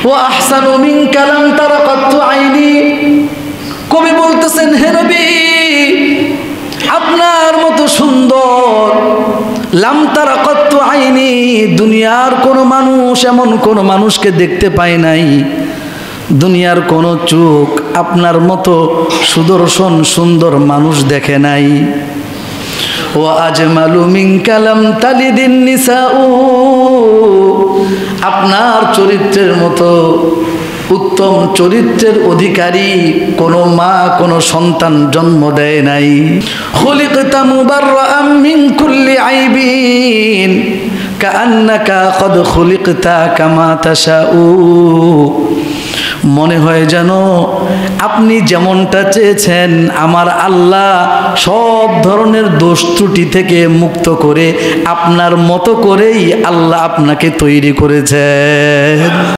ওয়া আহসানু মিনকা লাম তারা কাত্তু আইনি। কবি বলতেছেন, হে নবী, আপনার মতো সুন্দর লাম তারা কাত্তু আইনি, দুনিয়ার কোনো মানুষ, এমন কোনো মানুষকে দেখতে পায় নাই, দুনিয়ার কোনো চোখ আপনার মতো সুদর্শন সুন্দর মানুষ দেখে নাই। ওয়া আজমালু মিনকা লাম তালিদিন নিসাউ, আপনার চরিত্রের মতো উত্তম চরিত্রের অধিকারী কোনো মা কোনো সন্তান জন্ম দেয় নাই। খুলিকতা মুবাররাআম মিন কুল্লি আইবিন কাআন্নাকা ক্বাদ খুলিকতা কামা তাশাউ। মনে হয় যেন আপনি যেমনটা চেয়েছেন আমার আল্লাহ সব ধরনের দোষ ত্রুটি থেকে মুক্ত করে আপনার মতো করেই আল্লাহ আপনাকে তৈরি করেছেন।